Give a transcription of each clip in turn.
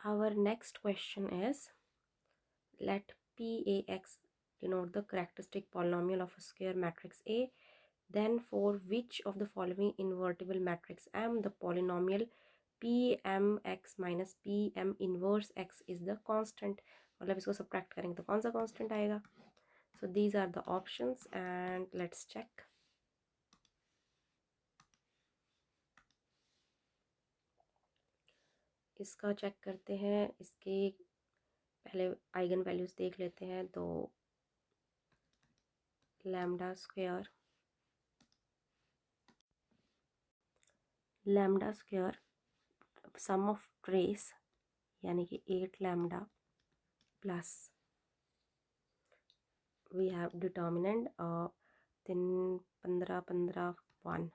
Our next question is, let PAX denote the characteristic polynomial of a square matrix A. Then for which of the following invertible matrix M the polynomial PMX minus PM inverse X is the constant? मतलब इसको subtract करेंगे तो कौन सा constant आएगा? So these are the options and let's check. इसका check करते हैं, इसके पहले आइगन वैल्यूज देख लेते हैं। तो lambda square sum of trace यानी कि 8 lambda plus we have determinant 3 15 15 1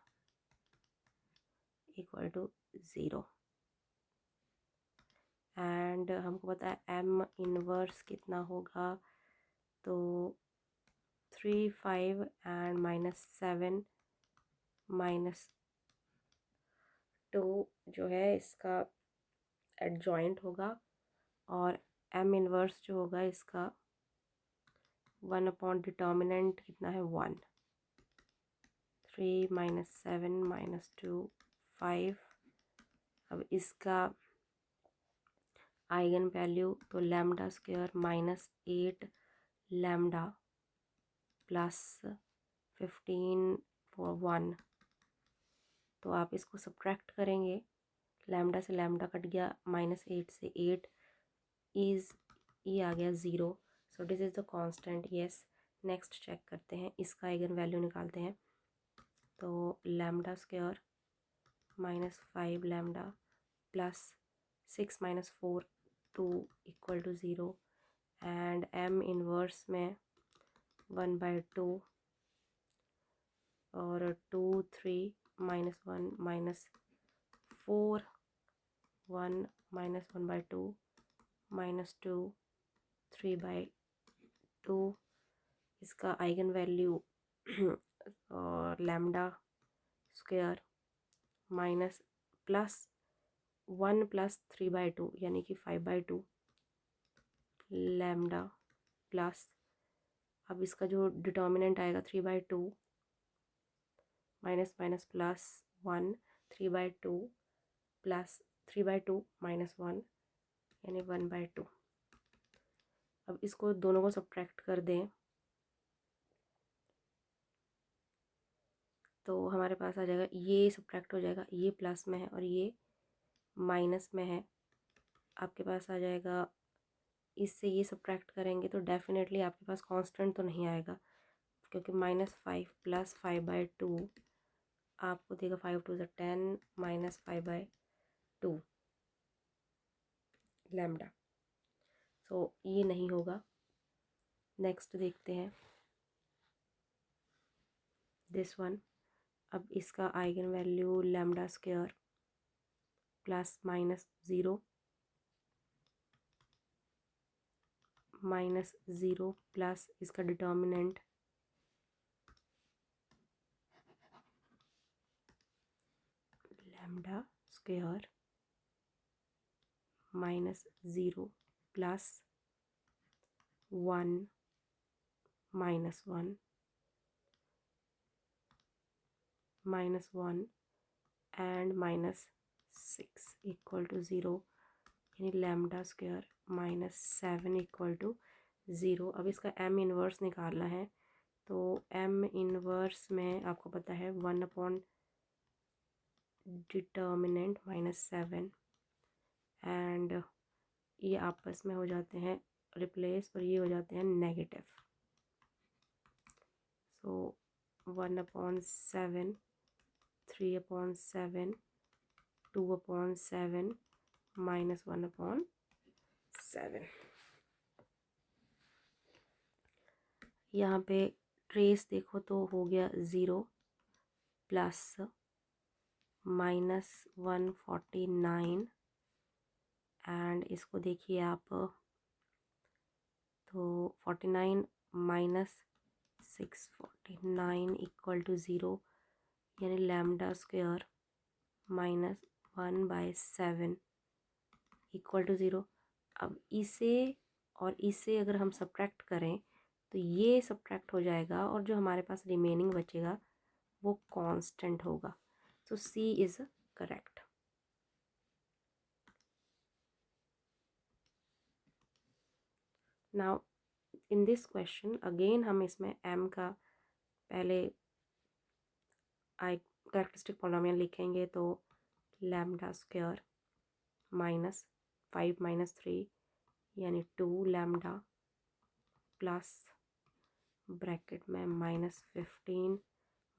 equal to 0 and हमको पता है एम इनवर्स कितना होगा, तो 3 5 एंड -7 -2 जो है इसका एडजॉइंट होगा और एम इनवर्स जो होगा इसका 1 अपॉन डिटर्मिनेंट कितना है 1 3 -7 -2 5। अब इसका आइगन वैल्यू तो lambda square -8 lambda plus 15 for 1। तो आप इसको सब्ट्रैक्ट करेंगे, लैम्डा से लैम्डा कट गया, -8 से 8 इज़ ये आ गया 0। So this is the constant. Yes, next check करते हैं, इसका आइगन वैल्यू निकालते हैं। तो lambda square -5 lambda plus 6 -4 2 equal to 0 and M inverse में 1/2 और 2 3 -1 -4 1 -1/2 -2 3/2। इसका आइगन वैल्यू और lambda square minus plus 1 plus 3/2 यानी कि 5/2 लैम्डा प्लस, अब इसका जो डिटर्मिनेंट आएगा 3/2 माइनस माइनस प्लस 1 3/2 प्लस 3/2 -1 यानी 1/2। अब इसको दोनों को सब्ट्रैक्ट कर दें तो हमारे पास आ जाएगा, ये सब्ट्रैक्ट हो जाएगा, ये प्लस में है और ये माइनस में है। आपके पास आ जाएगा, इससे ये सब्ट्रैक्ट करेंगे तो डेफिनेटली आपके पास कांस्टेंट तो नहीं आएगा, क्योंकि -5 प्लस 5/2 आपको देगा 5 2 10 -5/2 लैम्डा। सो ये नहीं होगा। नेक्स्ट देखते हैं दिस वन। अब इसका eigen value lambda square plus -0 -0 plus इसका determinant lambda square -0 plus 1 -1 -1 and -6 equal to 0 यानी लैम्डा स्क्वायर -7 इक्वल टू 0। अब इसका एम इनवर्स निकालना है, तो एम इनवर्स में आपको पता है 1 अपॉन डिटर्मिनेंट -7 एंड ये आपस में हो जाते हैं रिप्लेस और ये हो जाते हैं नेगेटिव। सो 1/7 3/7 2/7 -1/7। यहाँ पे ट्रेस देखो तो हो गया 0 प्लस -149 एंड इसको देखिए आप, तो 49 -649 इक्वल टू 0 यानी लैम्डा स्क्वायर -1/7 इक्वल टू 0। अब इसे और इसे अगर हम सब्ट्रैक्ट करें तो ये सब्ट्रैक्ट हो जाएगा और जो हमारे पास रिमेनिंग बचेगा वो कांस्टेंट होगा। So C is correct. Now in this question again हम इसमें m का पहले कैरेक्टरिस्टिक पॉलिनोमियल लिखेंगे तो लैम्डा स्क्वायर माइनस 5 माइनस 3 यानी 2 लैम्डा प्लस ब्रैकेट में -15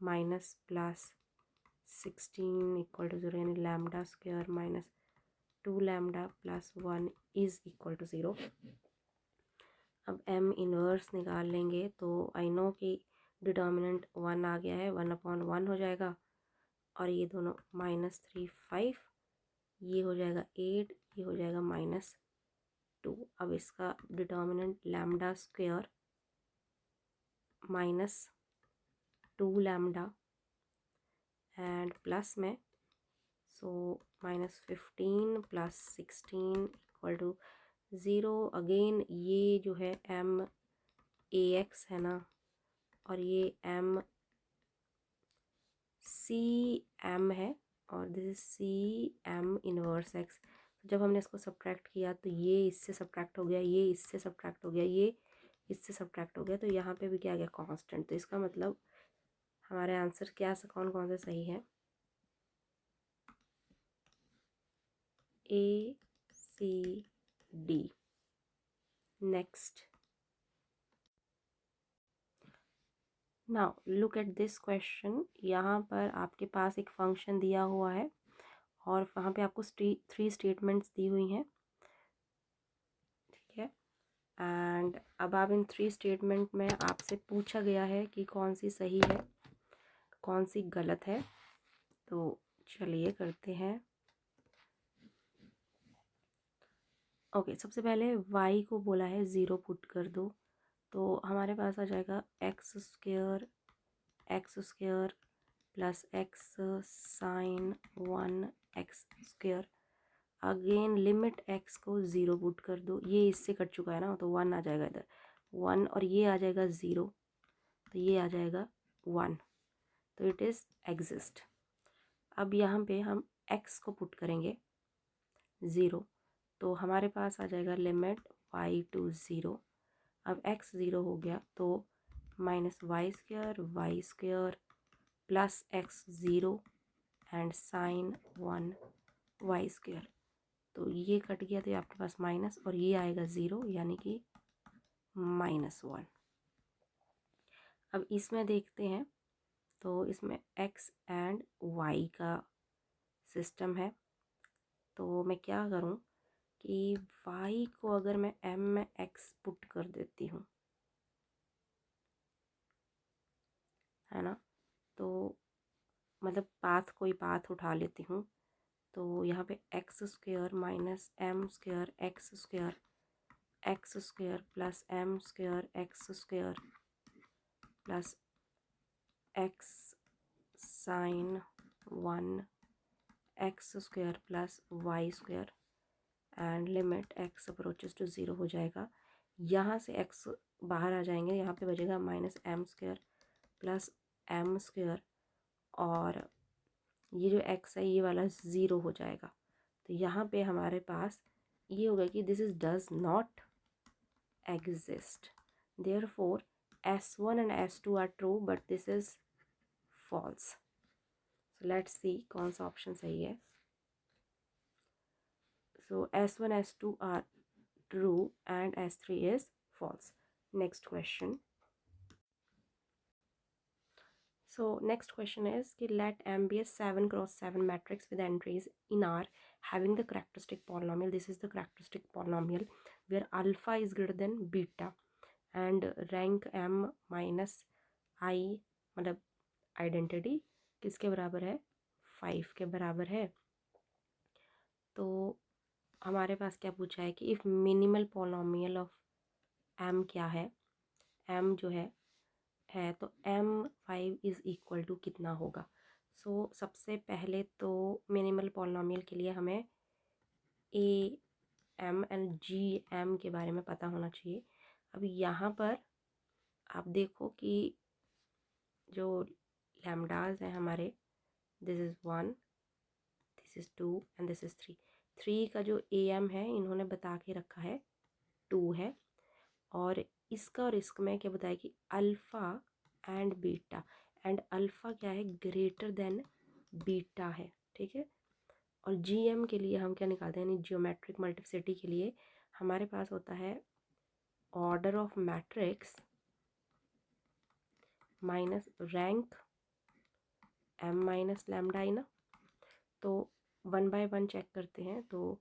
माइनस प्लस 16 इक्वल टू 0 यानी lambda square minus 2 lambda plus 1 is equal to 0। अब m इनवर्स निकाल लेंगे तो आई नो कि डिटर्मिनेंट 1 आ गया है, 1/1 हो जाएगा और ये दोनों -3 5, ये हो जाएगा 8, ये हो जाएगा -2। अब इसका determinant lambda square -2 lambda and plus में सो -15 प्लस 16 इक्वल टू 0। अगेन ये जो है m ax है ना, और ये m c m है और this is c m inverse x। जब हमने इसको सब्ट्रैक्ट किया तो ये इससे सब्ट्रैक्ट हो गया, ये इससे सब्ट्रैक्ट हो गया, ये इससे सब्ट्रैक्ट हो गया, तो यहाँ पे भी क्या आ गया कांस्टेंट। तो इसका मतलब हमारे आंसर क्या कौन कौन से सही है, A C D। Next now look at this question. यहाँ पर आपके पास एक फंक्शन दिया हुआ है और वहाँ पे आपको 3 स्टेटमेंट्स दी हुई हैं, ठीक है। एंड अब आप इन 3 स्टेटमेंट में आपसे पूछा गया है कि कौन सी सही है कौन सी गलत है। तो चलिए करते हैं। ओके, सबसे पहले y को बोला है 0 पुट कर दो, तो हमारे पास आ जाएगा X square plus x sine 1x square. Again limit x को 0 पुट कर दो, ये इससे कट चुका है ना, तो 1 आ जाएगा इधर 1 और ये आ जाएगा 0, तो ये आ जाएगा 1, तो इट इज़ एग्जिस्ट। अब यहाँ पे हम x को पुट करेंगे 0, तो हमारे पास आ जाएगा लिमिट y टू 0। अब x 0 हो गया तो -y square plus x 0 and sine 1 y square, तो ये कट गया तो ये आपके पास माइनस और ये आएगा 0 यानी कि -1। अब इसमें देखते हैं, तो इसमें x एंड y का सिस्टम है, तो मैं क्या करूं कि y को अगर मैं m में x पुट कर देती हूँ, है ना, तो मतलब कोई पाथ उठा लेती हूँ, तो यहाँ पे X square minus M square X square plus M square X square plus X sine 1 X square plus Y square and limit X approaches to 0 हो जाएगा। यहाँ से एक्स बाहर आ जाएंगे, यहाँ पे बचेगा -m square plus m square और ये जो x है ये वाला 0 हो जाएगा। तो यहाँ पे हमारे पास ये होगा कि this is does not exist, therefore S1 and S2 are true but this is false. So let's see कौन सा ऑप्शन सही है। So S1 S2 are true and S3 is false. Next question. So next question is कि let M be a 7x7 matrix with entries in R having the characteristic polynomial. This is the characteristic polynomial where alpha is greater than beta and rank M minus I मतलब identity किसके बराबर है 5 के बराबर है। तो हमारे पास क्या पूछा है कि if minimal polynomial of M क्या है, M जो है तो m5 इज़ इक्वल टू कितना होगा। सो सबसे पहले तो मिनिमल पॉलिनॉमियल के लिए हमें a M and G M के बारे में पता होना चाहिए। अब यहाँ पर आप देखो कि जो लैम्डाज हैं हमारे, this is 1, this is 2 and this is 3। 3 का जो ए एम है इन्होंने बता के रखा है 2 है, और इसका और इसका मैं क्या बताया कि alpha and beta, and alpha क्या है, ग्रेटर देन बीटा है, ठीक है। और जी एम के लिए हम क्या निकालते हैं, यानी जियोमेट्रिक मल्टीप्लिसिटी के लिए हमारे पास होता है order of matrix minus rank M minus lambda I ना। तो 1 बाय 1 चेक करते हैं, तो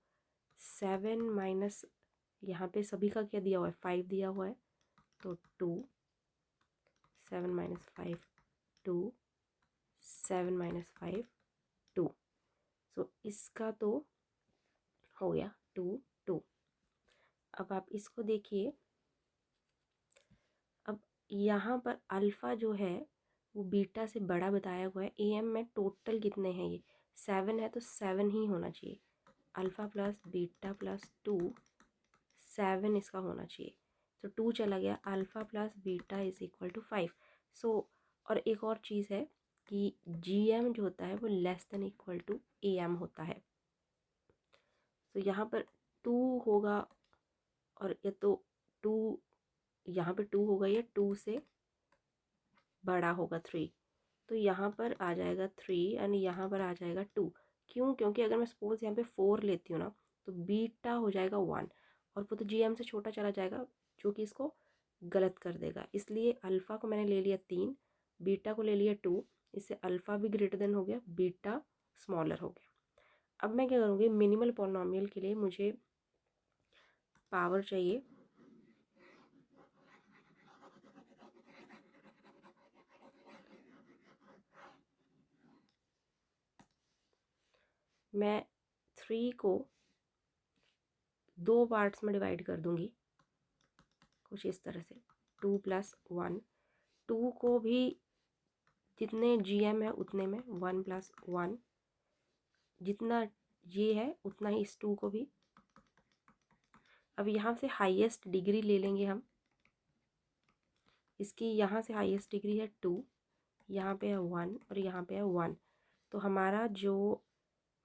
7 माइनस यहाँ पे सभी का क्या दिया हुआ है, 5 दिया हुआ है, तो 2, 7 माइनस 5 2, 7 माइनस 5 2। सो इसका तो हो गया 2 2। अब आप इसको देखिए, अब यहाँ पर अल्फ़ा जो है वो बीटा से बड़ा बताया हुआ है। ए एम में टोटल कितने हैं, ये 7 है तो 7 ही होना चाहिए। अल्फ़ा प्लस बीटा प्लस 2, 7 इसका होना चाहिए। तो 2 चला गया, alpha plus beta is equal to 5। So और एक और चीज़ है कि जी एम जो होता है वो less than equal to A M होता है। तो यहाँ पर 2 होगा, और ये तो 2 यहाँ पे 2 होगा, ये 2 से बड़ा होगा 3, तो यहाँ पर आ जाएगा 3 एंड यहाँ पर आ जाएगा 2। क्यों, क्योंकि अगर मैं सपोज यहाँ पे 4 लेती हूँ ना, तो बीटा हो जाएगा 1, और वो तो जी एम से छोटा चला जाएगा, जो कि इसको गलत कर देगा। इसलिए अल्फ़ा को मैंने ले लिया 3, बीटा को ले लिया 2, इससे अल्फ़ा भी ग्रेटर देन हो गया, बीटा स्मॉलर हो गया। अब मैं क्या करूँगी, मिनिमल पॉलिनॉमियल के लिए मुझे पावर चाहिए, मैं 3 को 2 पार्ट्स में डिवाइड कर दूँगी कुछ इस तरह से, 2 प्लस 1। 2 को भी जितने जी एम है उतने में 1 प्लस 1, जितना ये है उतना ही इस 2 को भी। अब यहाँ से हाईएस्ट डिग्री ले लेंगे हम इसकी, यहाँ से हाईएस्ट डिग्री है 2, यहाँ पे है 1 और यहाँ पे है 1। तो हमारा जो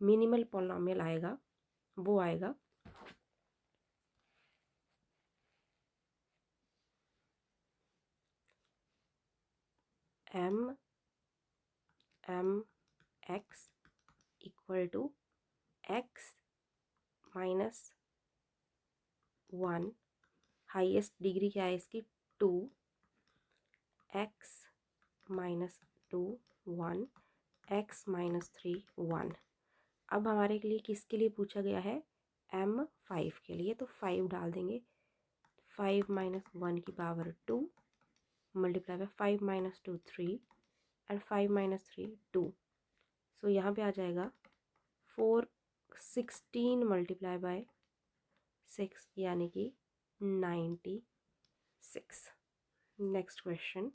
मिनिमल पॉलिनॉमियल आएगा वो आएगा M M X equal to X minus 1, highest degree क्या है इसकी 2, एक्स माइनस 2 1, एक्स माइनस 3 1। अब हमारे के लिए किसके लिए पूछा गया है, M5 के लिए, तो 5 डाल देंगे। 5 माइनस 1 की power 2 multiply by 5 minus 2 3 and 5 minus 3 2। सो यहाँ पे आ जाएगा 4 16 मल्टीप्लाई बाय 6 यानी कि 96। नेक्स्ट क्वेश्चन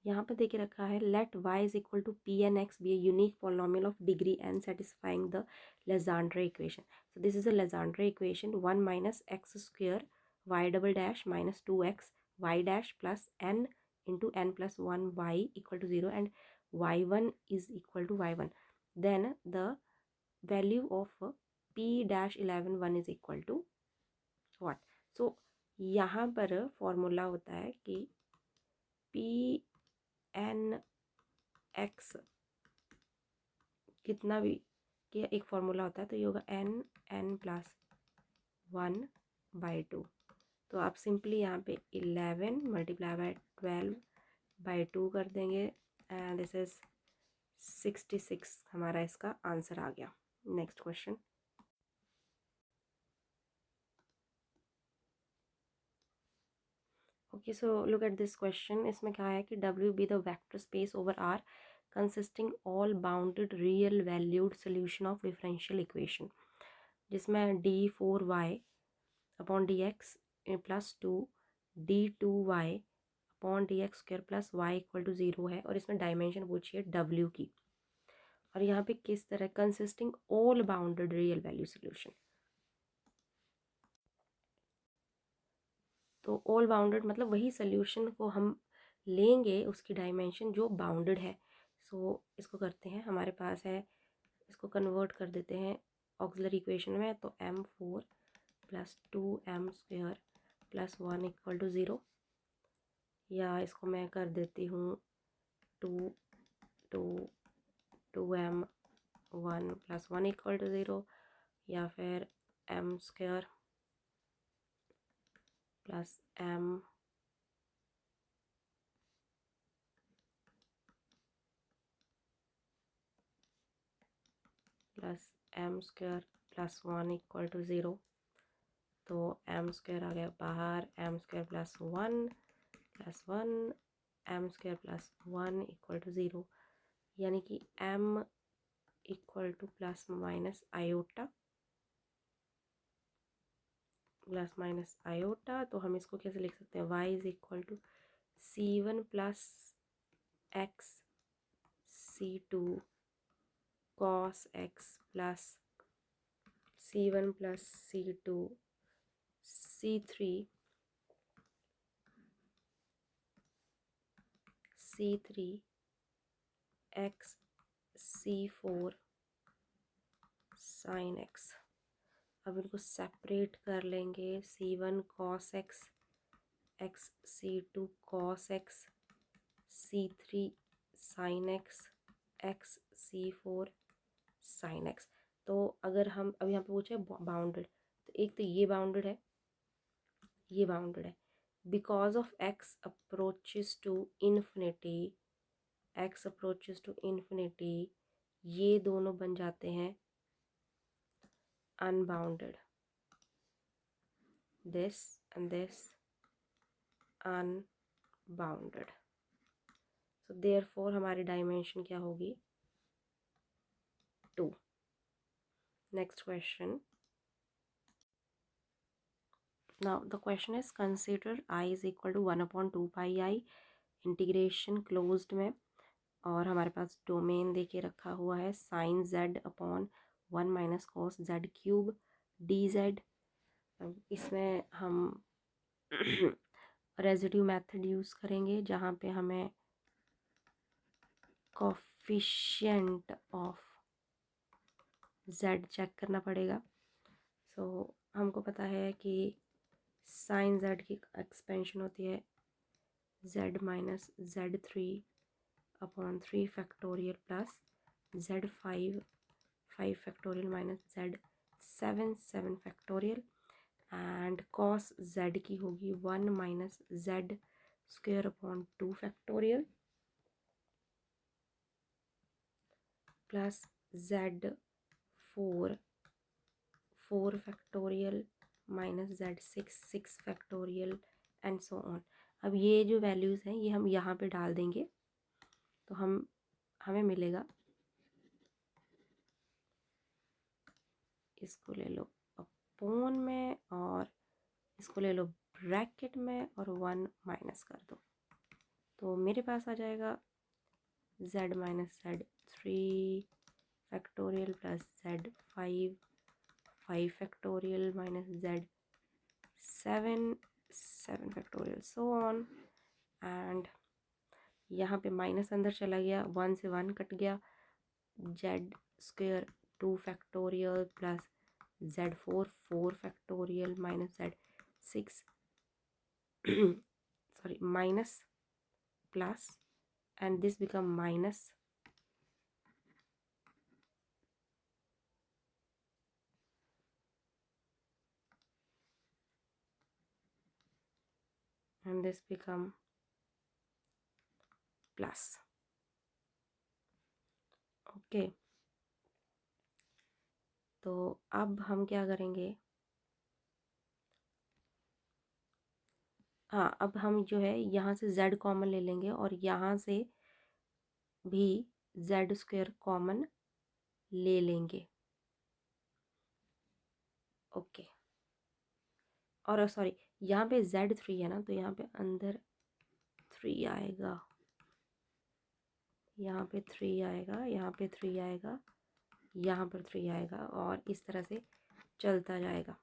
यहाँ पर देके रखा है, let y is equal to P n x be a unique polynomial of degree n satisfying the Legendre equation. So this is a Legendre equation, 1 minus x square y double dash minus 2x y dash plus n into n plus 1 y equal to 0 and y1 is equal to y1। Then the value of p dash 11 1 is equal to what. So यहाँ पर formula होता है कि p N x कितना भी कि एक formula होता है, तो ये होगा एन प्लस 1/2। तो आप सिंपली यहाँ पे 11 मल्टीप्लाई बाय 12/2 कर देंगे एंड दिस इज 66। हमारा इसका आंसर आ गया। Next question, okay so look at this question. इसमें क्या है कि W be the vector space over R consisting all bounded real valued solution of differential equation, जिसमें d4y upon D X plus 2 d2y upon D X square plus Y equal to 0 है, और इसमें dimension पूछिए W की। और यहाँ पे किस तरह, consisting all bounded real value solution. तो ऑल बाउंडेड मतलब वही सोल्यूशन को हम लेंगे उसकी डायमेंशन जो बाउंडेड है। सो इसको करते हैं, हमारे पास है, इसको कन्वर्ट कर देते हैं ऑक्सिलरी इक्वेशन में। तो m4 + 2m² + 1 = 0, या इसको मैं कर देती हूँ 2 2 2m1 + 1 = 0, या फिर m² + m + m² + 1 = 0। तो m² आ गया बाहर, m² + 1 + 1 m² + 1 = 0, यानी कि m = ± आयोटा, ± आयोटा। तो हम इसको कैसे लिख सकते हैं, y = c1 + x c2 cos x + c1 + c2 c3 x c4 sin x। अब इनको सेपरेट कर लेंगे, c1 cos x x c2 cos x c3 sin x x c4 sin x। तो अगर हम अभी यहाँ पे पूछे बाउंडेड, तो एक तो ये बाउंडेड है, ये बाउंडेड है। Because of x approaches to infinity, x approaches to infinity, ये दोनों बन जाते हैं unbounded, this and this unbounded. So therefore हमारी डायमेंशन क्या होगी, 2। Next question. Now the question is, consider I is equal to 1/2 pi I integration closed में, और हमारे पास डोमेन दे के रखा हुआ है sin z/1 - cos z³ dz। इसमें हम रेजिड्यू मेथड यूज़ करेंगे, जहाँ पे हमें कोफिशिएंट ऑफ z चेक करना पड़ेगा। सो हमको पता है कि साइन z की एक्सपेंशन होती है z - z3/3 factorial plus z5 factorial - z7 factorial, and cos z की होगी 1 - z² factorial plus z4 factorial -z6 factorial and so on. अब ये जो वैल्यूज़ हैं ये हम यहाँ पे डाल देंगे, तो हमें मिलेगा, इसको ले लो अपॉन में और इसको ले लो ब्रैकेट में और 1 माइनस कर दो, तो मेरे पास आ जाएगा z - z3 factorial plus z5 factorial -z7 factorial so on. And यहाँ पे माइनस अंदर चला गया, 1 से 1 कट गया, z² factorial plus z4 factorial -z6 sorry minus plus, and this become minus, and this become plus। Okay, तो अब हम क्या करेंगे, हाँ अब हम जो है यहाँ से z कॉमन ले लेंगे और यहाँ से भी z² कॉमन ले लेंगे। ओके, और सॉरी यहाँ पे z3 है ना, तो यहाँ पे अंदर 3 आएगा, यहाँ पे 3 आएगा, यहाँ पे 3 आएगा, यहाँ पर 3 आएगा और इस तरह से चलता जाएगा।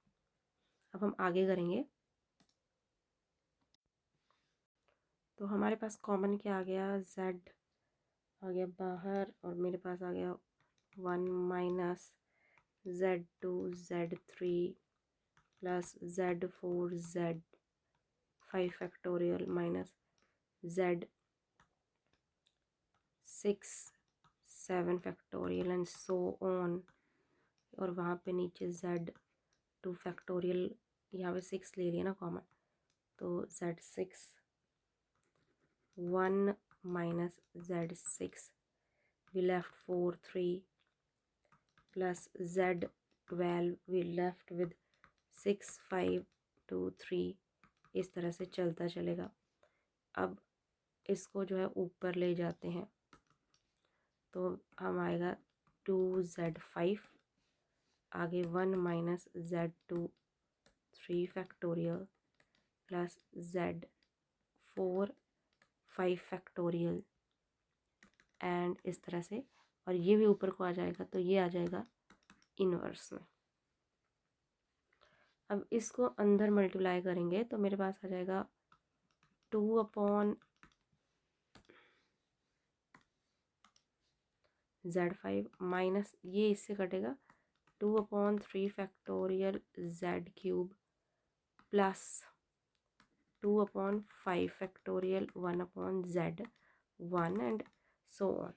अब हम आगे करेंगे तो हमारे पास कॉमन क्या आ गया, z आ गया बाहर और मेरे पास आ गया 1 minus z2 z3 plus z4 z5 factorial minus z6 7 factorial and so on. और वहाँ पे नीचे z2 फैक्टोरियल, यहाँ पे 6 ले लिया ना कॉमन, तो z6 1 minus z6 we left 4 3 plus z12 we left with 6 5 2 3। इस तरह से चलता चलेगा। अब इसको जो है ऊपर ले जाते हैं तो हम आएगा 2z5 आगे 1 minus z2 3 factorial plus z4 5 factorial and इस तरह से, और ये भी ऊपर को आ जाएगा तो ये आ जाएगा इनवर्स में। अब इसको अंदर मल्टीप्लाई करेंगे तो मेरे पास आ जाएगा 2 अपॉन z5 माइनस ये इससे कटेगा 2 upon 3 factorial z³ plus 2 upon 5 factorial 1 upon z1 and so on.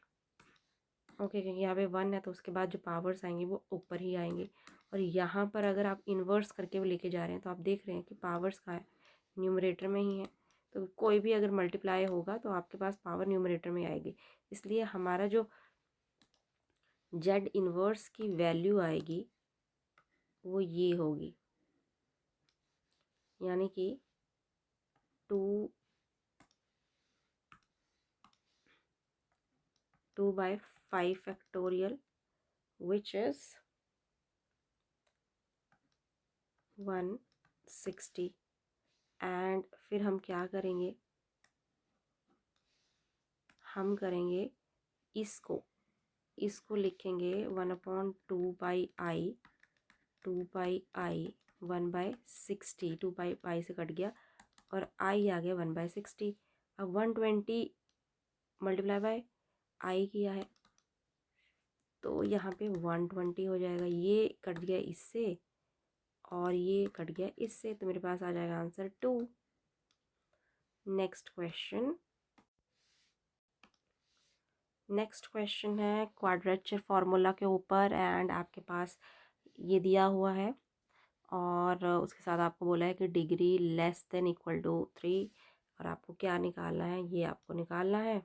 Okay, क्योंकि यहाँ पे 1 है तो उसके बाद जो पावर्स आएंगे वो ऊपर ही आएंगे। और यहाँ पर अगर आप इन्वर्स करके भी लेके जा रहे हैं तो आप देख रहे हैं कि पावर्स का है न्यूमरेटर में ही है, तो कोई भी अगर मल्टीप्लाई होगा तो आपके पास पावर न्यूमरेटर में आएगी। इसलिए हमारा जो जेड इन्वर्स की वैल्यू आएगी वो ये होगी, यानी कि 2 by 5 factorial which is 160। And फिर हम क्या करेंगे, हम करेंगे इसको लिखेंगे 1/2 बाई आई 1/60। 2 से कट गया और आई आ गया 1/60। अब 120 मल्टीप्लाई बाय आई किया है तो यहाँ पे 120 हो जाएगा। ये कट गया इससे और ये कट गया इससे, तो मेरे पास आ जाएगा आंसर 2। नेक्स्ट क्वेश्चन है क्वाड्रेचर फार्मूला के ऊपर एंड आपके पास ये दिया हुआ है और उसके साथ आपको बोला है कि degree less than equal to 3 और आपको क्या निकालना है, ये आपको निकालना है।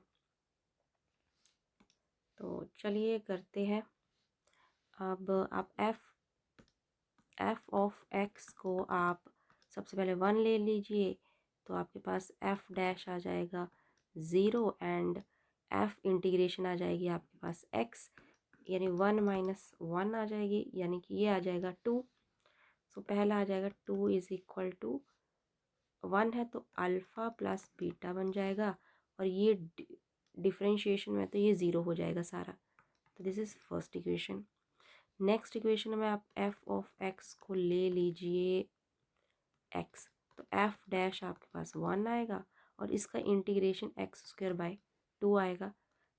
तो चलिए करते हैं। अब आप एफ ऑफ एक्स को आप सबसे पहले 1 ले लीजिए तो आपके पास एफ डैश आ जाएगा 0 एंड एफ इंटीग्रेशन आ जाएगी आपके पास एक्स, यानी 1 माइनस 1 आ जाएगी, यानी कि ये आ जाएगा 2। सो पहला आ जाएगा 2 इज इक्वल टू 1 है तो अल्फ़ा प्लस बीटा बन जाएगा और ये डिफरेंशिएशन में तो ये 0 हो जाएगा सारा। तो this is first equation. Next equation में आप एफ ऑफ एक्स को ले लीजिए एक्स, तो एफ डैश आपके पास 1 आएगा और इसका इंटीग्रेशन एक्स स्क्वायर बाय 2 आएगा।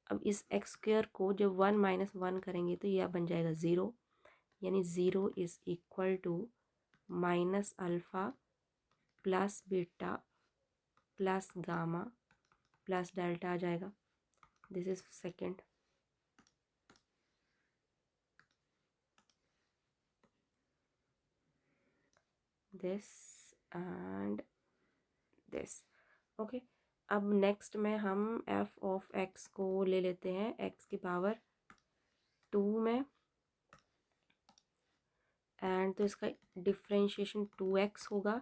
अब इस एक्स स्क्वायर को जब 1 माइनस 1 करेंगे तो यह बन जाएगा 0, यानी 0 is equal to minus alpha plus beta plus gamma plus delta आ जाएगा। This is second. This and this. Okay, अब नेक्स्ट में हम एफ ऑफ एक्स को ले लेते हैं एक्स की पावर 2 में एंड तो इसका डिफ्रेंशिएशन 2x होगा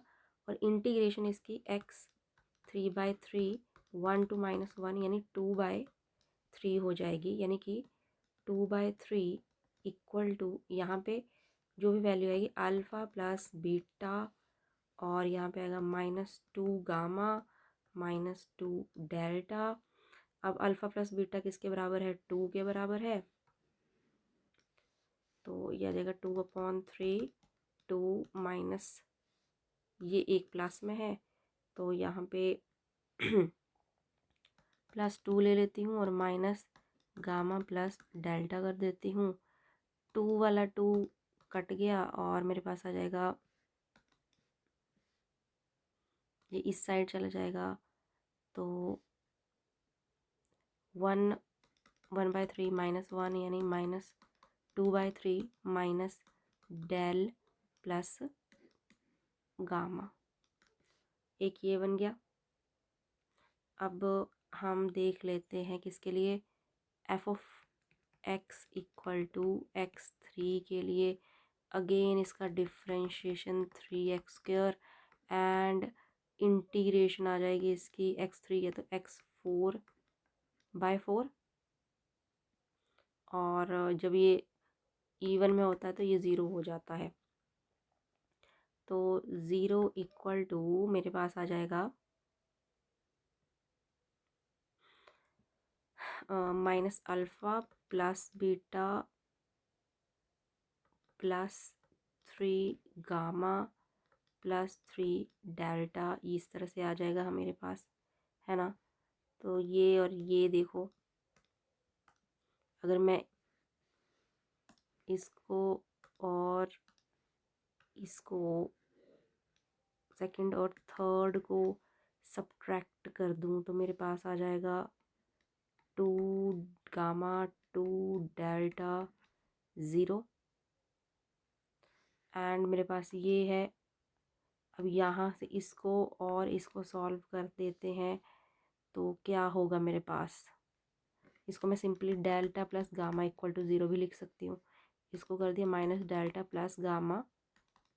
और इंटीग्रेशन इसकी x 3/3 1 to -1 यानी 2/3 हो जाएगी, यानी कि 2/3 इक्वल टू यहाँ पे जो भी वैल्यू आएगी अल्फ़ा प्लस बीटा और यहाँ पे आएगा -2 गामा -2 डेल्टा। अब अल्फ़ा प्लस बीटा किसके बराबर है, 2 के बराबर है, तो यह आ जाएगा 2/3, 2 माइनस ये एक प्लस में है तो यहाँ पे +2 ले लेती हूँ और माइनस गामा प्लस डेल्टा कर देती हूँ। 2 वाला 2 कट गया और मेरे पास आ जाएगा, ये इस साइड चला जाएगा, तो 1/3 -1 यानी -2/3 माइनस डेल प्लस गामा, एक ये बन गया। अब हम देख लेते हैं किसके लिए, f(x) = x3 के लिए। अगेन इसका डिफ्रेंशिएशन 3x² एंड इंटीग्रेशन आ जाएगी इसकी x3 है तो x4/4, और जब ये इवन में होता है तो ये 0 हो जाता है, तो 0 = मेरे पास आ जाएगा minus alpha plus beta +3 gamma +3 delta, इस तरह से आ जाएगा मेरे पास, है ना। तो ये और ये देखो, अगर मैं इसको और इसको सेकंड और थर्ड को सब्ट्रैक्ट कर दूं तो मेरे पास आ जाएगा 2 गामा 2 डेल्टा 0, एंड मेरे पास ये है। अब यहाँ से इसको और इसको सॉल्व कर देते हैं तो क्या होगा मेरे पास, इसको मैं सिंपली डेल्टा प्लस गामा =0 भी लिख सकती हूँ। इसको कर दिया माइनस डेल्टा प्लस गामा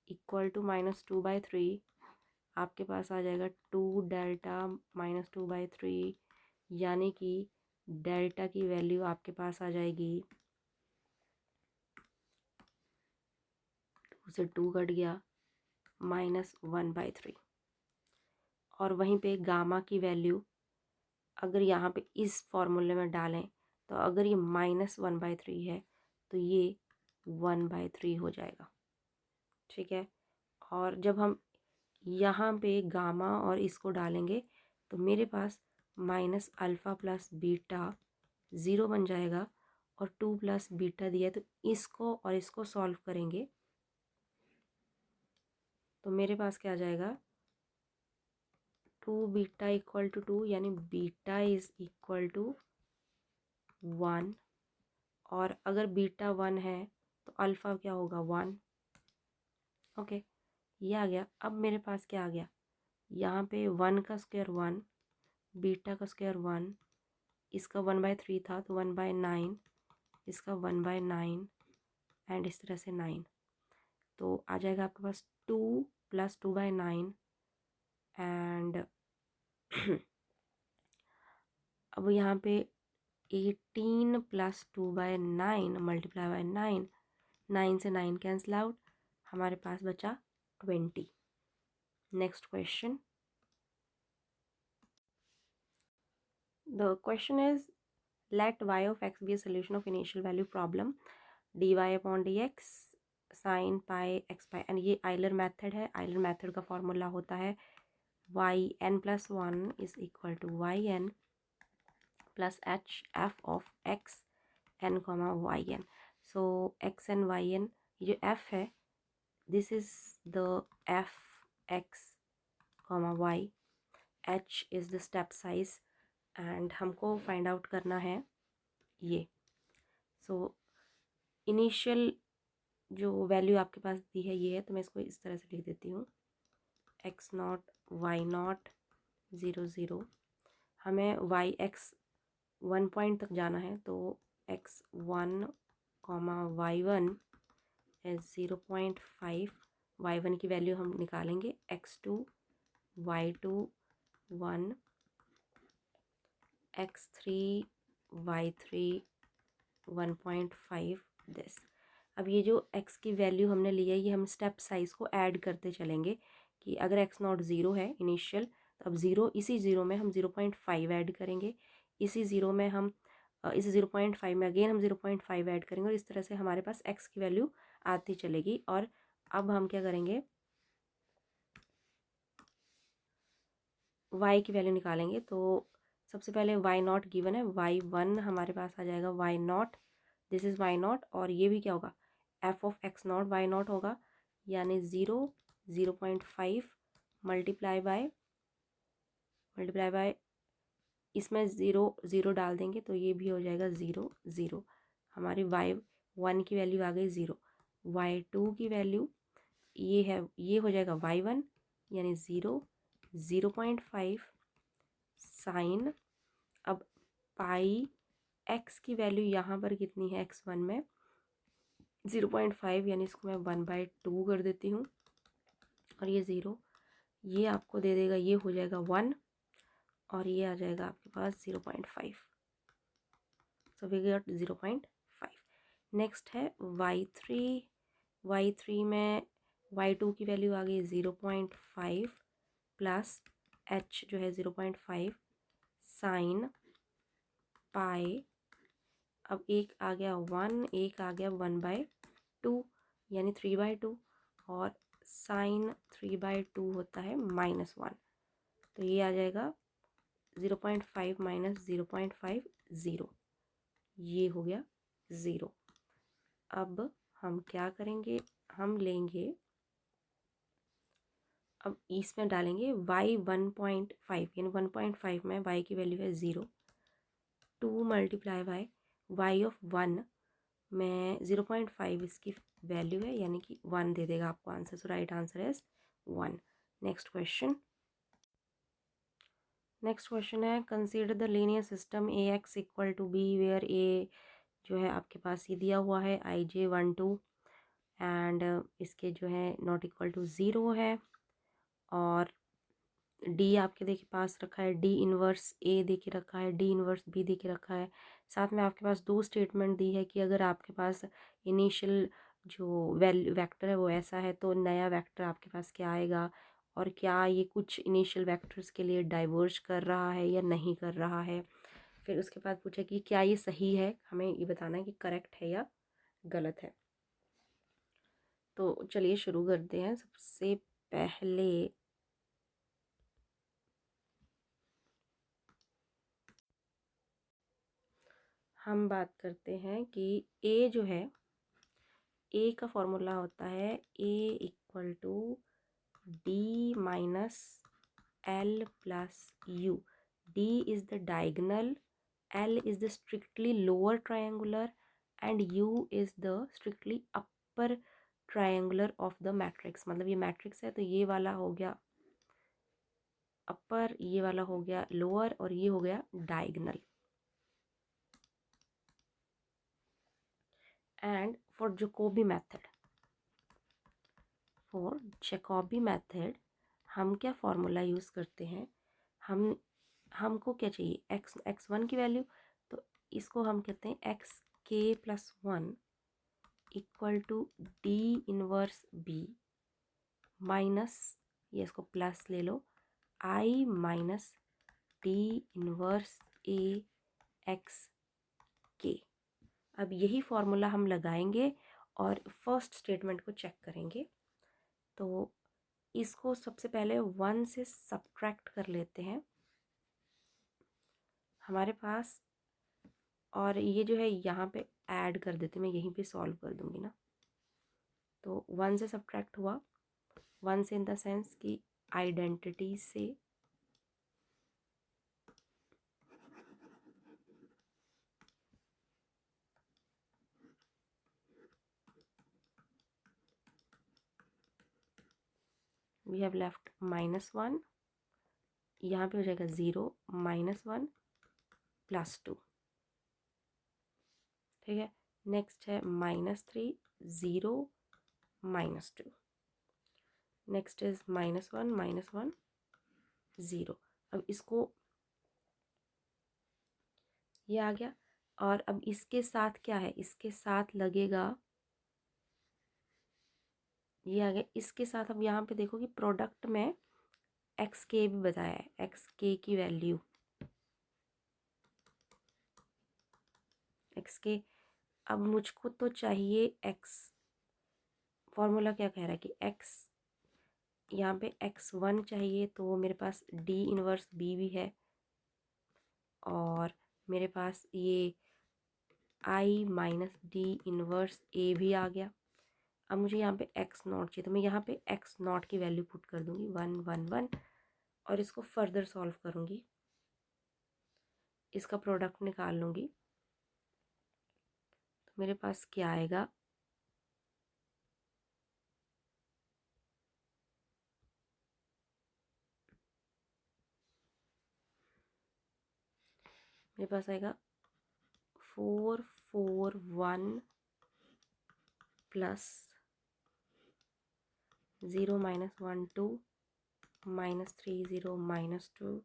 -2/3, आपके पास आ जाएगा 2 डेल्टा -2/3, यानी कि डेल्टा की वैल्यू आपके पास आ जाएगी, 2 से 2 कट गया, -1/3। और वहीं पे गामा की वैल्यू अगर यहाँ पे इस फॉर्मूले में डालें तो अगर ये -1/3 है तो ये 1/3 हो जाएगा, ठीक है। और जब हम यहाँ पे गामा और इसको डालेंगे तो मेरे पास माइनस अल्फ़ा प्लस बीटा 0 बन जाएगा, और 2 प्लस बीटा दिया तो इसको और इसको सॉल्व करेंगे तो मेरे पास क्या आ जाएगा, 2 बीटा = 2 यानी बीटा = 1, और अगर बीटा 1 है तो अल्फ़ा क्या होगा, 1। ओके, ये आ गया। अब मेरे पास क्या आ गया, यहाँ पे 1 का स्क्वायर 1, बीटा का स्क्वायर 1, इसका 1/3 था तो 1/9, इसका 1/9 एंड इस तरह से 9, तो आ जाएगा आपके पास 2 + 2/9 एंड अब यहाँ पे 18 + 2/9 × 9, 9 से 9 कैंसिल आउट, हमारे पास बचा 20। Next question, the question is let y of x be a solution of initial value problem dy/dx sin pi x pi, and ये आइलर मेथड है। आइलर मेथड का फॉर्मूला होता है yn+1 = yn plus h f of x n, yn। So x n y n, ये जो f है this is the f x, y, h is the step size, and हमको find out करना है ये। सो इनिशियल जो value आपके पास दी है ये है, तो मैं इसको इस तरह से लिख देती हूँ, x0 y0 0 0। हमें y(x) 1 पॉइंट तक जाना है तो x1, y1 इज 0.5, y1 की वैल्यू हम निकालेंगे, x2 y2 1, x3 y3 1.5 this. अब ये जो x की वैल्यू हमने ली है ये हम स्टेप साइज को ऐड करते चलेंगे कि अगर x0 0 है इनिशियल, तो अब 0, इसी 0 में हम 0.5 ऐड करेंगे, इसी ज़ीरो में हम इस 0.5 में अगेन हम 0.5 ऐड करेंगे और इस तरह से हमारे पास x की वैल्यू आती चलेगी। और अब हम क्या करेंगे, y की वैल्यू निकालेंगे। तो सबसे पहले y नॉट गिवन है, y1 हमारे पास आ जाएगा, y not, this is y not, और ये भी क्या होगा, f of x not y not होगा, यानी 0.5 मल्टीप्लाई बाय इसमें ज़ीरो डाल देंगे तो ये भी हो जाएगा 0 हमारी y1 की वैल्यू आ गई 0। y2 की वैल्यू ये है, ये हो जाएगा y1 यानी 0.5 साइन, अब पाई x की वैल्यू यहाँ पर कितनी है, x1 में 0.5 यानी इसको मैं 1/2 कर देती हूँ, और ये 0 ये आपको दे देगा, ये हो जाएगा 1 और ये आ जाएगा आपके पास 0.5, सो वी गॉट 0.5। नेक्स्ट है y3 में y2 की वैल्यू आ गई 0.5 प्लस h जो है 0.5 साइन पाई, अब एक आ गया 1, एक आ गया 1/2 यानी 3/2, और साइन 3/2 होता है -1, तो ये आ जाएगा 0.5 माइनस 0.5 0, ये हो गया 0। अब हम क्या करेंगे, हम लेंगे, अब इसमें डालेंगे y 1.5 यानी 1.5 में y की वैल्यू है 0, 2 मल्टीप्लाई बाय y ऑफ 1 में 0.5 इसकी वैल्यू है यानी कि 1 दे देगा आपको answer, so right answer is 1। Next question है, consider the linear system A X equal to B where A जो है आपके पास ये दिया हुआ है IJ 1 2 एंड इसके जो है नॉट इक्वल टू 0 है, और डी आपके देखिए पास रखा है, डी इनवर्स ए दे के रखा है, डी इनवर्स बी दे के रखा है, साथ में आपके पास दो स्टेटमेंट दी है कि अगर आपके पास इनिशियल जो वेक्टर है वो ऐसा है तो नया वेक्टर आपके पास क्या आएगा, और क्या ये कुछ इनिशियल वेक्टर्स के लिए डाइवर्ज कर रहा है या नहीं कर रहा है। फिर उसके बाद पूछा कि क्या ये सही है, हमें ये बताना है कि करेक्ट है या गलत है। तो चलिए शुरू करते हैं। सबसे पहले हम बात करते हैं कि ए जो है, ए का फॉर्मूला होता है A equal to D minus L plus U. D is the diagonal, L is the strictly lower triangular and U is the strictly upper triangular of the matrix. मतलब ये मैट्रिक्स है तो ये वाला हो गया अपर, ये वाला हो गया लोअर, और ये हो गया diagonal. And for Jacobi method हम क्या फॉर्मूला यूज़ करते हैं, हमको क्या चाहिए, x1 की वैल्यू, तो इसको हम कहते हैं xk+1 equal to D inverse B minus, ये इसको प्लस ले लो, i minus D inverse A X K. अब यही फॉर्मूला हम लगाएंगे और फर्स्ट स्टेटमेंट को चेक करेंगे। तो इसको सबसे पहले 1 से सब्ट्रैक्ट कर लेते हैं हमारे पास, और ये जो है यहाँ पे ऐड कर देते हैं, मैं यहीं पे सॉल्व कर दूंगी ना। तो 1 से सब्ट्रैक्ट हुआ, 1 से इन द सेंस कि आइडेंटिटी से, वी हैव लेफ्ट -1, यहाँ पे हो जाएगा 0 -1 +2, ठीक है। नेक्स्ट है -3 0 -2, नेक्स्ट इज -1 0। अब इसको, ये आ गया, और अब इसके साथ क्या है, इसके साथ लगेगा, ये आ गया, इसके साथ अब यहाँ पे देखो कि प्रोडक्ट में एक्स के भी बताया है, एक्स के की वैल्यू एक्स के। अब मुझको तो चाहिए एक्स, फॉर्मूला क्या कह रहा है कि एक्स, यहाँ पे x1 चाहिए, तो मेरे पास डी इनवर्स बी भी है और मेरे पास ये i माइनस डी इनवर्स ए भी आ गया। अब मुझे यहाँ पे x नॉट चाहिए, तो मैं यहाँ पे x नॉट की वैल्यू पुट कर दूँगी 1 1 1 और इसको फर्दर सॉल्व करूँगी, इसका प्रोडक्ट निकाल लूँगी। तो मेरे पास क्या आएगा, मेरे पास आएगा 4 4 1 plus 0 minus 1 2 minus 3 0 minus 2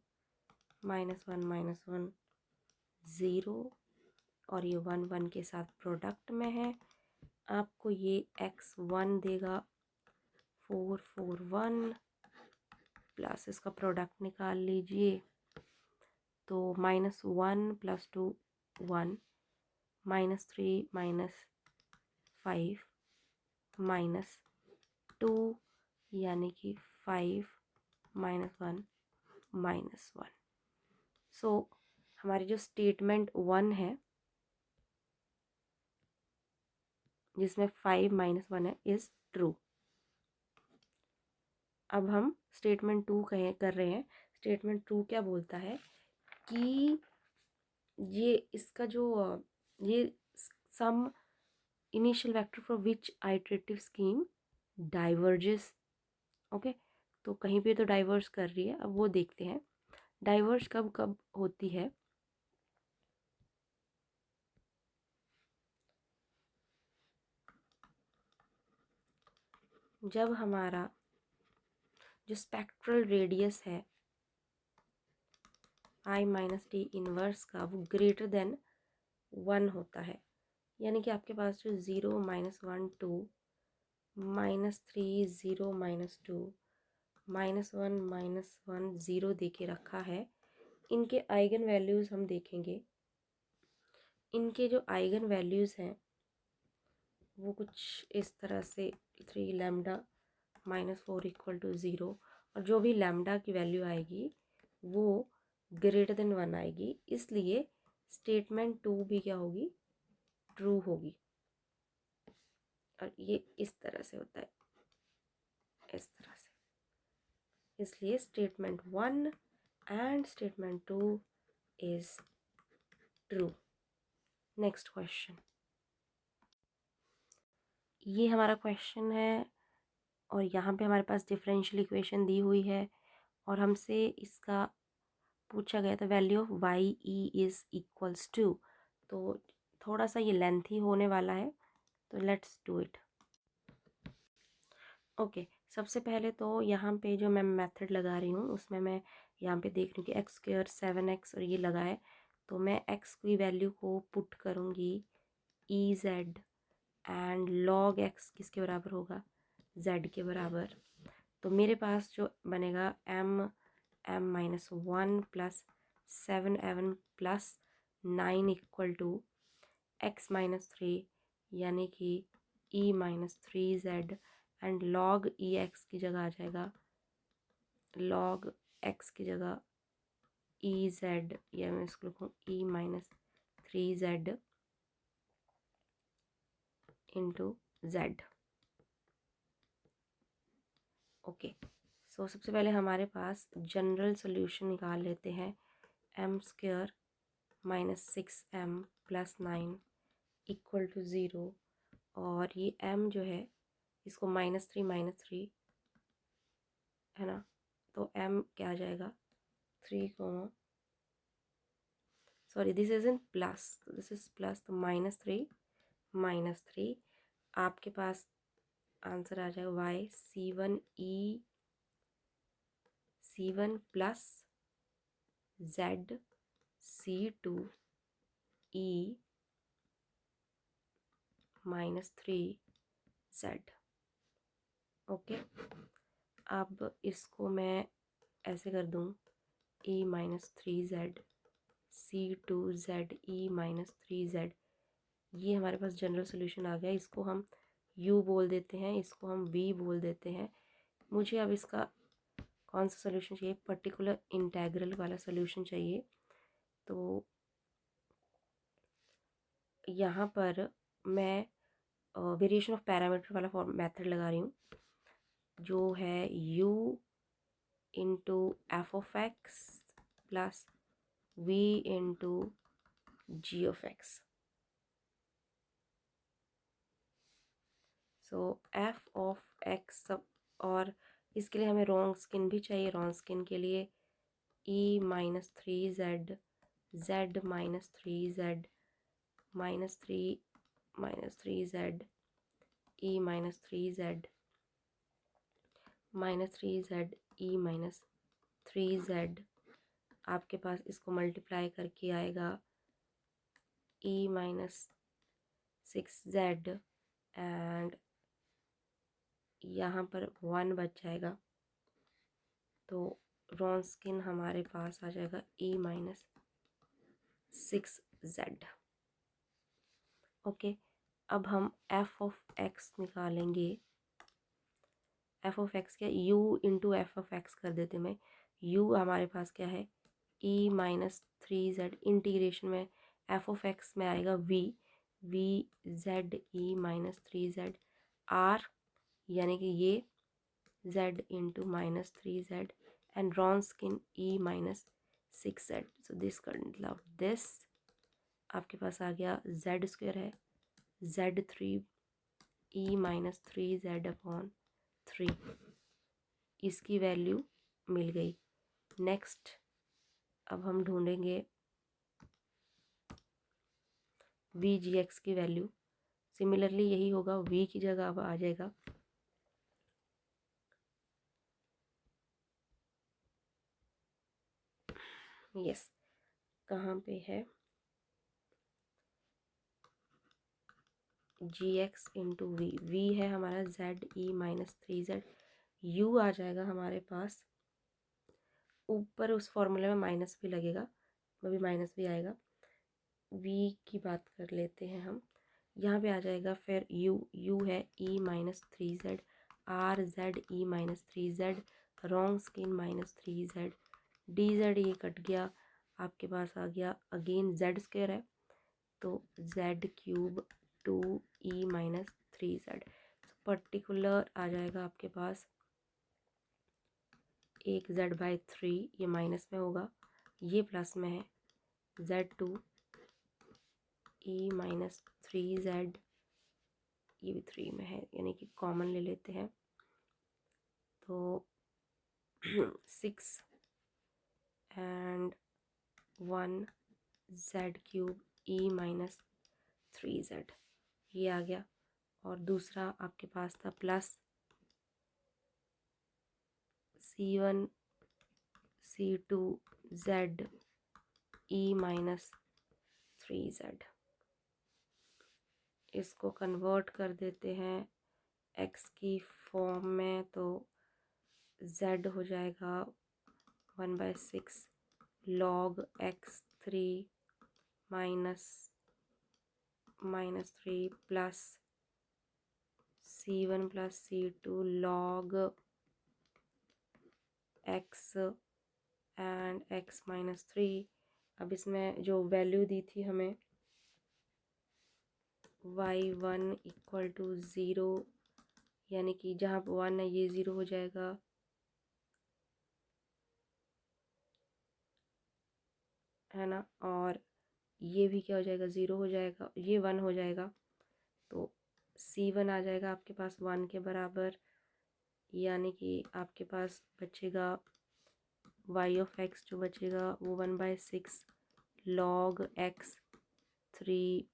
minus 1 0 और ये 1 1 के साथ प्रोडक्ट में है। आपको ये x1 देगा 4 4 1 प्लस इसका प्रोडक्ट निकाल लीजिए, तो minus 1 plus 2 1 minus 3 minus 5 minus 2 यानी कि 5 माइनस 1 माइनस 1। सो हमारी जो स्टेटमेंट 1 है जिसमें 5 माइनस 1 है इज़ ट्रू। अब हम स्टेटमेंट 2 कर रहे हैं। स्टेटमेंट 2 क्या बोलता है कि ये इसका जो ये sum initial vector for which iterative scheme diverges. Okay, तो कहीं पे तो डाइवर्स कर रही है, अब वो देखते हैं डाइवर्स कब कब होती है। जब हमारा जो स्पेक्ट्रल रेडियस है i माइनस डी इनवर्स का वो ग्रेटर देन 1 होता है, यानी कि आपके पास जो 0 माइनस 1 2 माइनस 3 0 माइनस 2 माइनस 1 0 दे के रखा है। इनके आइगन वैल्यूज़ हम देखेंगे, इनके जो आइगन वैल्यूज़ हैं वो कुछ इस तरह से 3 लैम्डा माइनस 4 इक्वल टू 0, और जो भी लैम्डा की वैल्यू आएगी वो ग्रेटर देन 1 आएगी, इसलिए स्टेटमेंट 2 भी क्या होगी, ट्रू होगी। और ये इस तरह से होता है, इस तरह से, इसलिए statement 1 and statement 2 is true. Next question, ये हमारा क्वेश्चन है और यहाँ पे हमारे पास डिफरेंशियल इक्वेशन दी हुई है और हमसे इसका पूछा गया था value of Y E is equals to. तो थोड़ा सा ये लेंथी होने वाला है, तो लेट्स डू इट। ओके, सबसे पहले तो यहाँ पे जो मैं मेथड लगा रही हूँ उसमें मैं यहाँ पे देख रही हूँ कि एक्स स्क्वायर 7x और ये लगा है, तो मैं x की वैल्यू को पुट करूँगी E Z and log x किसके बराबर होगा, z के बराबर। तो मेरे पास जो बनेगा m minus 1 plus 7m plus 9 equal to x minus 3 यानी कि e minus 3z and log E X की जगह आ जाएगा, लॉग x की जगह ई जेड, या मैं इसको लिखूँ E minus 3z into Z. Okay, so सबसे पहले हमारे पास जनरल सोल्यूशन निकाल लेते हैं। M square minus 6m plus 9 equal to 0, और ये m जो है इसको -3 है ना, तो m क्या आ जाएगा 3 sorry this is in plus, तो दिस इज प्लस, तो -3 आपके पास आंसर आ जाएगा y C1 plus z C2 e -3z। Okay, अब इसको मैं ऐसे कर दूँ e -3z C2z e -3z, ये हमारे पास जनरल सोल्यूशन आ गया। इसको हम u बोल देते हैं, इसको हम v बोल देते हैं। मुझे अब इसका कौन सा सोल्यूशन चाहिए, पर्टिकुलर इंटेग्रल वाला सोल्यूशन चाहिए। तो यहाँ पर मैं वेरिएशन ऑफ पैरामीटर वाला फॉर्म मेथड लगा रही हूँ, जो है u into F of X plus v into G of X. So F of X सब, और इसके लिए हमें रॉन्ग स्किन भी चाहिए। रॉन्ग स्किन के लिए e minus three Z, Z minus three Z, minus three Z, e minus three Z, minus three Z, e minus three Z. आपके पास इसको मल्टीप्लाई करके आएगा e minus six Z, and यहाँ पर 1 बच जाएगा। तो रॉन्ग स्किन हमारे पास आ जाएगा e minus six Z. Okay, अब हम एफ ऑफ एक्स निकालेंगे। एफ ऑफ एक्स क्या, u into F of x कर देते मैं। u हमारे पास क्या है, e minus three Z, integration में एफ ऑफ एक्स में आएगा v, v Z e minus three Z, r यानी कि ये z into minus three Z, and wrong skin e minus six Z. So this मतलब दिस आपके पास आ गया Z square है Z three e minus three Z upon three. इसकी value मिल गई। Next अब हम ढूंढेंगे वी जी एक्स की वैल्यू। सिमिलरली यही होगा, v की जगह अब आ जाएगा यस, कहाँ पे है, G X into V, V है हमारा Z E minus three Z, U आ जाएगा हमारे पास ऊपर, उस फॉर्मूले में माइनस भी लगेगा, वो भी माइनस भी आएगा। वी की बात कर लेते हैं हम, यहाँ पे आ जाएगा फिर यू है E minus three Z, R Z E minus three Z, Wronskian minus three Z, D Z ये कट गया, आपके पास आ गया अगेन जेड स्क्वायर है, तो Z cube to E minus three Z. Particular आ जाएगा आपके पास एक जेड बाई थ्री, ये माइनस में होगा, ये प्लस में है, Z to E minus three Z, ये भी थ्री में है, यानी कि कॉमन ले लेते हैं, तो six and one Z cube E minus three Z, ये आ गया। और दूसरा आपके पास था plus C one C two Z E minus three Z. इसको कन्वर्ट कर देते हैं x की फॉर्म में, तो z हो जाएगा 1/6 log x three minus three plus c1 plus c2 log x and x minus three. अब इसमें जो वैल्यू दी थी हमें y1 इक्वल टू ज़ीरो, यानी कि जहाँ पर 1 है ये 0 हो जाएगा, है ना, और ये भी क्या हो जाएगा, 0 हो जाएगा, ये 1 हो जाएगा, तो c1 आ जाएगा आपके पास 1 के बराबर, यानी कि आपके पास बचेगा y ऑफ x, जो बचेगा वो 1/6 log x three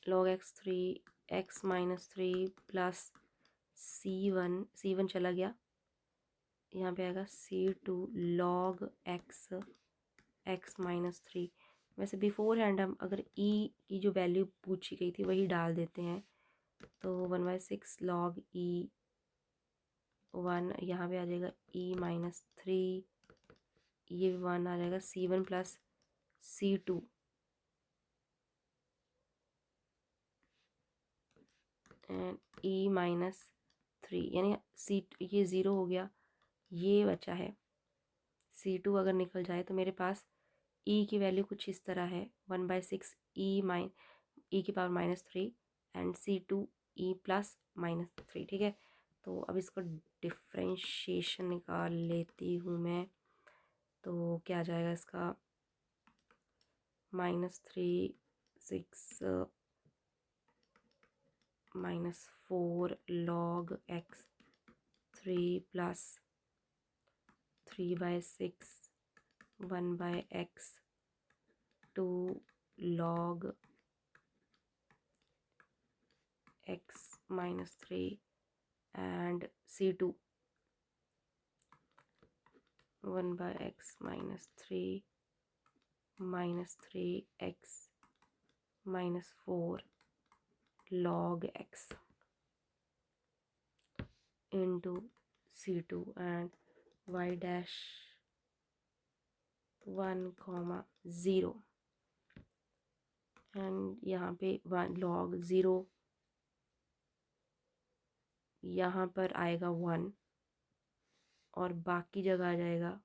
log x three x minus three plus c1 चला गया, यहाँ पे आएगा c2 log x minus three. वैसे बिफोर हैंड हम अगर e की जो वैल्यू पूछी गई थी वही डाल देते हैं, तो 1/6 log e1, यहाँ पे आ जाएगा e माइनस थ्री, ये भी 1 आ जाएगा, C1 plus C2 and E minus 3, यानी ये 0 हो गया, ये बचा है C2। अगर निकल जाए तो मेरे पास E की वैल्यू कुछ इस तरह है, 1/6 E की power -3 and C2 E plus -3। ठीक है, तो अब इसको डिफ्रेंशिएशन निकाल लेती हूँ मैं। तो क्या आ जाएगा इसका, -3 6 -4 log x 3 plus 3/6 1/x 2 log x -3 and C2 1/x -3 -3x -4 log x into C2 and y dash 1, 0 and यहाँ पे 1 log 0, यहाँ पर आएगा 1 और बाकी जगह आ जाएगा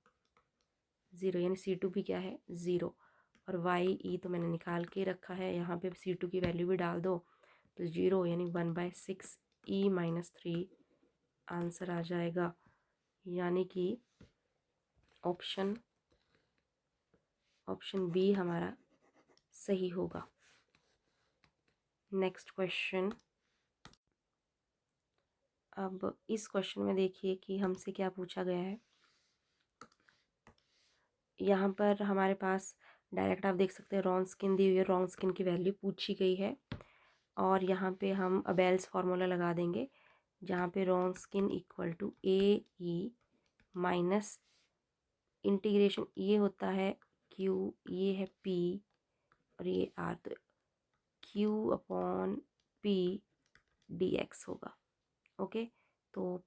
0, यानी C2 भी क्या है 0। और y तो मैंने निकाल के रखा है, यहाँ पे C2 की वैल्यू भी डाल दो तो 0, यानी 1/6 E -3 आंसर आ जाएगा, यानी कि ऑप्शन बी हमारा सही होगा। Next question. अब इस क्वेश्चन में देखिए कि हमसे क्या पूछा गया है। यहाँ पर हमारे पास डायरेक्ट आप देख सकते हैं रॉन्सकिन दी हुई है, रॉन्सकिन की वैल्यू पूछी गई है और यहाँ पे हम अबेल्स फार्मूला लगा देंगे, जहाँ पे Wronskian equal to AE minus integration ये होता है Q, ये है P और ये R, तो Q/P dx होगा। ओके, तो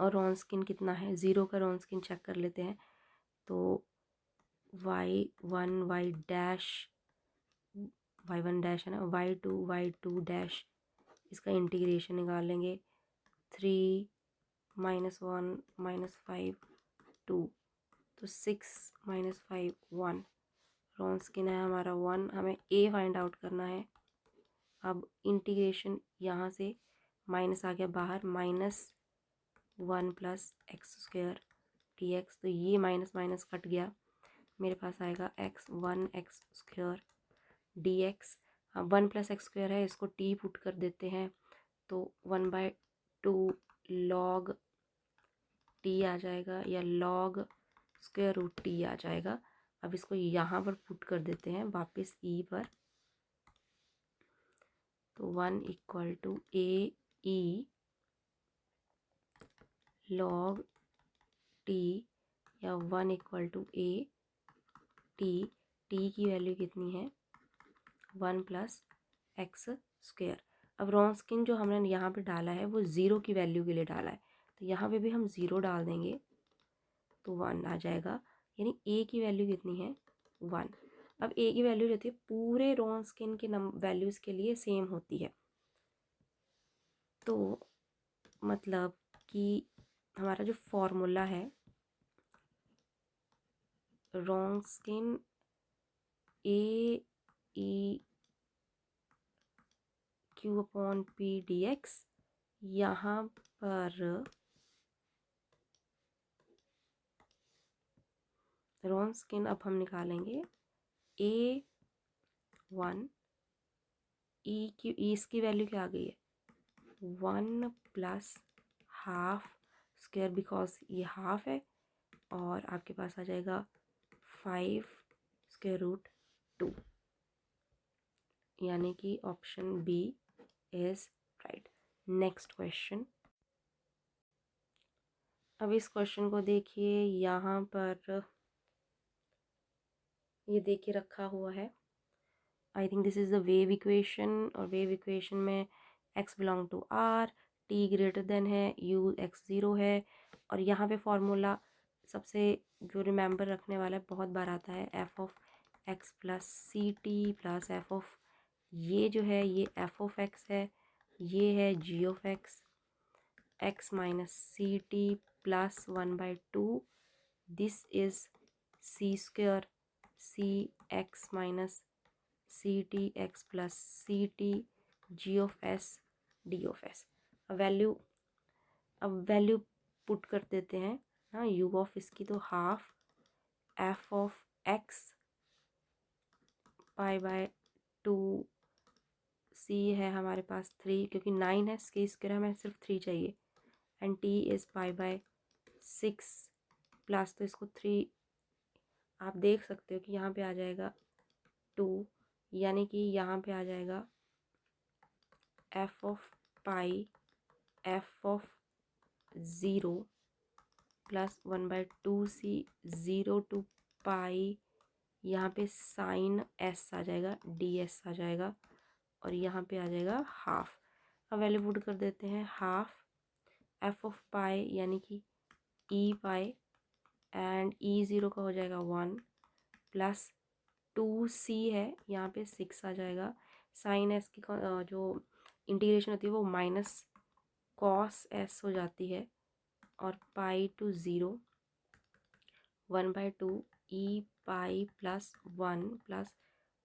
और रॉन्सकिन कितना है, 0 का रॉन्सकिन चेक कर लेते हैं। तो y1 y1 है ना, y2 डैश, इसका इंटीग्रेशन निकाल लेंगे, 3 -1 -5 2, तो 6 -5 1, रॉन्सकिन है हमारा 1, हमें a फाइंड आउट करना है। अब इंटीग्रेशन यहाँ से माइनस आ गया बाहर, -1 + x² dx, तो ये माइनस माइनस कट गया, मेरे पास आएगा x1 x² dx। हाँ, 1 + x² है, इसको t पुट कर देते हैं तो 1/2 log t आ जाएगा या log √t आ जाएगा। अब इसको यहाँ पर पुट कर देते हैं वापस e पर, तो 1 = AE log t या 1 = A t की वैल्यू कितनी है 1 + x²। अब रॉन्सकिन जो हमने यहाँ पे डाला है वो 0 की वैल्यू के लिए डाला है, तो यहाँ पे भी हम 0 डाल देंगे तो 1 आ जाएगा, यानी a की वैल्यू कितनी है 1। अब a की वैल्यू रहती है पूरे रॉन्सकिन के वैल्यूज़ के लिए सेम होती है, तो मतलब कि हमारा जो फॉर्मूला है रॉन्सकिन AE Q/P dx, यहाँ पर रॉन्सकिन अब हम निकालेंगे A1 इसकी वैल्यू क्या आ गई है 1 + ½ बिकॉज ये हाफ है, और आपके पास आ जाएगा 5√2, यानी कि option B is right. Next question. अब इस क्वेश्चन को देखिए, यहाँ पर ये दे के रखा हुआ है, I think this is the wave equation, और वेव इक्वेशन में x belong to r, t greater than है u x 0 है, और यहाँ पे फॉर्मूला सबसे जो रिमेंबर रखने वाला है, बहुत बार आता है, F of X plus C T plus F of, ये जो है ये एफ ऑफ एक्स है, ये है G of X, X minus C T plus 1/2, this is C square C X minus C T X plus C T G of S D of S. अब value put कर देते हैं ना, U of इसकी तो half F of X π/2, C है हमारे पास 3 क्योंकि 9 है, इसकी स्क्वायर हमें सिर्फ 3 चाहिए, एंड टी इज़ π/6 प्लस, तो इसको 3 आप देख सकते हो कि यहाँ पे आ जाएगा 2, यानी कि यहाँ पे आ जाएगा F of pi F of 0 plus 1/2 C 0 to pi, यहाँ पे साइन एस आ जाएगा, डी एस आ जाएगा, और यहाँ पे आ जाएगा हाफ। अब वैल्यू पुट कर देते हैं, हाफ एफ ऑफ पाई यानी कि ई पाई, एंड ई 0 का हो जाएगा 1 प्लस 2c है, यहाँ पे 6 आ जाएगा, साइन एस की जो इंटीग्रेशन होती है वो माइनस कॉस एस हो जाती है, और pi to 0 1/2 E pi plus 1 plus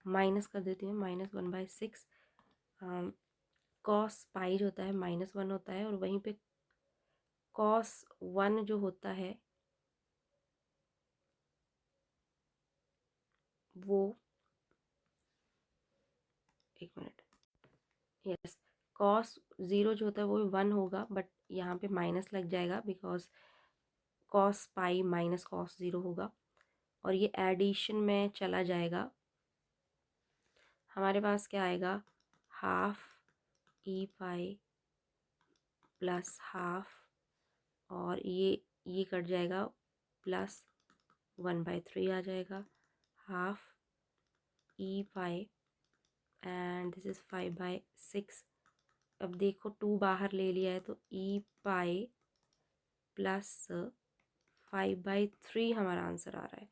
minus कर देती हूँ, -1/6, कॉस पाई जो होता है -1 होता है, और वहीं पे कॉस 1 जो होता है वो, एक मिनट, यस, कॉस 0 जो होता है वो 1 होगा, बट यहाँ पे माइनस लग जाएगा because cos pi minus cos 0 होगा, और ये एडिशन में चला जाएगा। हमारे पास क्या आएगा, हाफ ई पाई प्लस हाफ, और ये कट जाएगा, प्लस 1/3 आ जाएगा, half E pi, and this is 5/6। अब देखो 2 बाहर ले लिया है तो ई पाई प्लस 5/3 हमारा आंसर आ रहा है,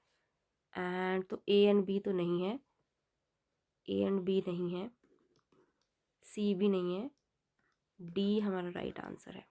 एंड तो ए एंड बी तो नहीं है, ए एंड बी नहीं है, सी भी नहीं है, डी हमारा राइट आंसर है।